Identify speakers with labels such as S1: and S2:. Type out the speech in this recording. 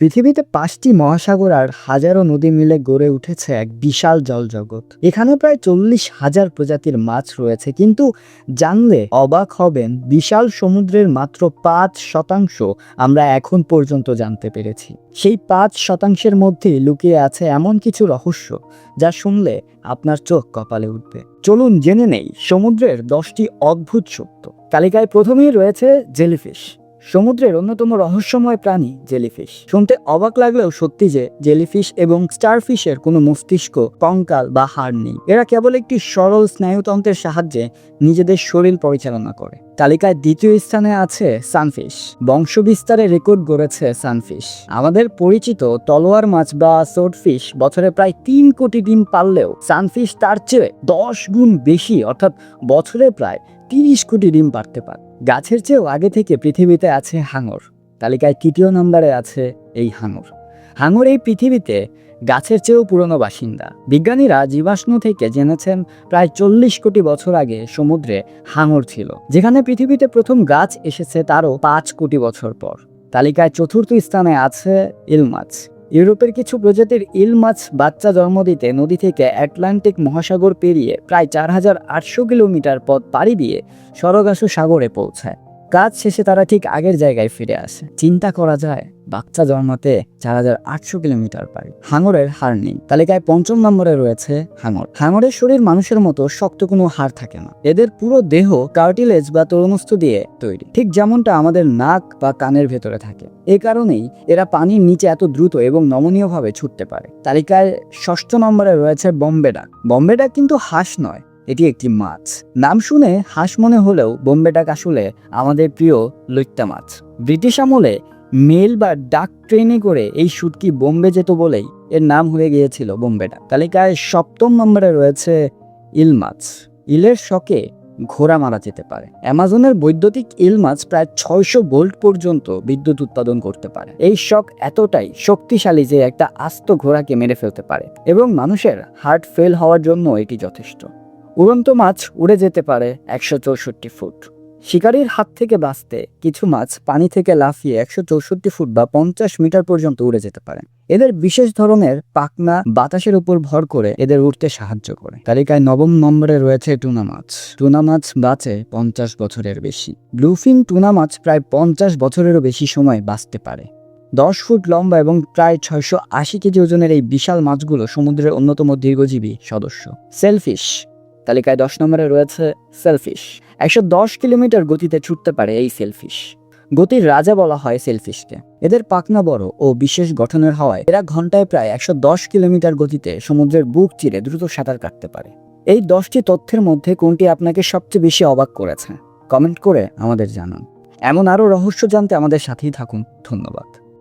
S1: পৃথিবীতে 5টি মহাসাগর আর হাজারো নদী মিলে গড়ে উঠেছে এক বিশাল জলজগৎ। এখানে প্রায় 40,000 প্রজাতির মাছ রয়েছে, কিন্তু জানলে অবাক হবেন, বিশাল সমুদ্রের মাত্র 5% আমরা এখন পর্যন্ত জানতে পেরেছি। সেই 5%-এর মধ্যে লুকিয়ে আছে এমন কিছু রহস্য যা শুনলে আপনার চোখ কপালে উঠবে। চলুন জেনে নেই সমুদ্রের 10টি অদ্ভুত সত্য। তালিকায় প্রথমেই রয়েছে জেলিফিশ। সমুদ্রের অন্যতম রহস্যময় প্রাণী জেলিফিশ। শুনতে অবাক লাগলেও সত্যি যে জেলিফিশ এবং স্টারফিশের কোনো মস্তিষ্ক, কঙ্কাল বা হাড় নেই। এরা কেবল একটি সরল স্নায়ুতন্ত্রের সাহায্যে নিজেদের শরীর পরিচালনা করে। তালিকায় দ্বিতীয় স্থানে আছে সানফিশ। বংশবিস্তারে রেকর্ড গড়েছে সানফিশ। আমাদের পরিচিত তলোয়ার মাছ বা সোর্ডফিশ বছরে প্রায় 3 কোটি ডিম পারলেও সানফিশ তার চেয়ে 10 গুণ বেশি, অর্থাৎ বছরে প্রায় 30 কোটি ডিম পারতে পারে। গাছের চেয়েও আগে থেকে পৃথিবীতে আছে হাঙর। তালিকায় 3য় নম্বরে আছে এই হাঙর। হাঙর এই পৃথিবীতে গাছের চেয়েও পুরনো বাসিন্দা। বিজ্ঞানীরা জীবাশ্ম থেকে জেনেছেন প্রায় 40 কোটি বছর আগে সমুদ্রে হাঙর ছিল। যেখানে পৃথিবীতে প্রথম গাছ এসেছে তারও 5 কোটি বছর পর। তালিকায় 4র্থ স্থানে আছে ইল মাছ। ইউরোপের কিছু প্রজাতির ইল মাছ বাচ্চা জন্ম দিতে নদী থেকে আটলান্টিক মহাসাগর পেরিয়ে প্রায় 4800 কিলোমিটার পথ পাড়ি দিয়ে সরগাসু সাগরে পৌঁছায়। কাজ শেষে তারা ঠিক আগের জায়গায় ফিরে আসে। চিন্তা করা যায়, বাচ্চা জন্মাতে 4800 কিলোমিটার পাড়ি। হাঙরের হাড় নেই। তালিকায় 5ম নম্বরে রয়েছে হাঙর। হাঙরের শরীর মানুষের মতো শক্ত কোনো হাড় থাকে না। এদের পুরো দেহ কার্টিলেজ বা তরুণস্থ দিয়ে তৈরি, ঠিক যেমনটা আমাদের নাক বা কানের ভেতরে থাকে। এ কারণেই এরা পানির নিচে এত দ্রুত এবং নমনীয়ভাবে ছুটতে পারে। তালিকায় 6ষ্ঠ নম্বরে রয়েছে বোম্বে ডাক। বোম্বে ডাক কিন্তু হাঁস নয়, এটি একটি মাছ। নাম শুনে হাঁস মনে হলেও বোম্বে ডাক আসলে আমাদের প্রিয় লইট্টা মাছ। ব্রিটিশ আমলে মেল বা ডাক ট্রেনে করে এই শুটকি বোম্বে যেত বলেই এর নাম হয়ে গিয়েছিল বোম্বে ডাক। তালিকায় 7ম নম্বরে রয়েছে ইল মাছ। ইলের শকে ঘোড়া মারা যেতে পারে। অ্যামাজনের বৈদ্যুতিক ইল মাছ প্রায় 600 ভোল্ট পর্যন্ত বিদ্যুৎ উৎপাদন করতে পারে। এই শক এতটাই শক্তিশালী যে একটা আস্ত ঘোড়াকে মেরে ফেলতে পারে, এবং মানুষের হার্ট ফেল হওয়ার জন্য এটি যথেষ্ট। উড়ন্ত মাছ উড়ে যেতে পারে 164 ফুট। শিকারীর হাত থেকে বাঁচতে কিছু মাছ পানি থেকে লাফিয়ে 164 ফুট বা 50 মিটার পর্যন্ত উড়ে যেতে পারে। এদের বিশেষ ধরনের পাখনা বাতাসের উপর ভর করে এদের উড়তে সাহায্য করে। তালিকায় 9ম নম্বরে রয়েছে টুনা মাছ। টুনা মাছ বাঁচে 50 বছরের বেশি। ব্লুফিন টুনা মাছ প্রায় 50 বছরেরও বেশি সময় বাঁচতে পারে। 10 ফুট লম্বা এবং প্রায় 680 কেজি ওজনের এই বিশাল মাছগুলো সমুদ্রের অন্যতম দীর্ঘজীবী সদস্য। সেলফিশ। তালিকায় 10 নম্বরে রয়েছে সেলফিশ। 110 কিলোমিটার গতিতে ছুটতে পারে এই সেলফিশ। গতির রাজা বলা হয় সেলফিশকে। এদের পাখনা বড় ও বিশেষ গঠনের হওয়ায় এরা ঘন্টায় প্রায় 110 কিলোমিটার গতিতে সমুদ্রের বুক চিরে দ্রুত সাঁতার কাটতে পারে। এই 10টি তথ্যের মধ্যে কোনটি আপনাকে সবচেয়ে বেশি অবাক করেছে? কমেন্ট করে আমাদের জানান। এমন আরও রহস্য জানতে আমাদের সাথেই থাকুন। ধন্যবাদ।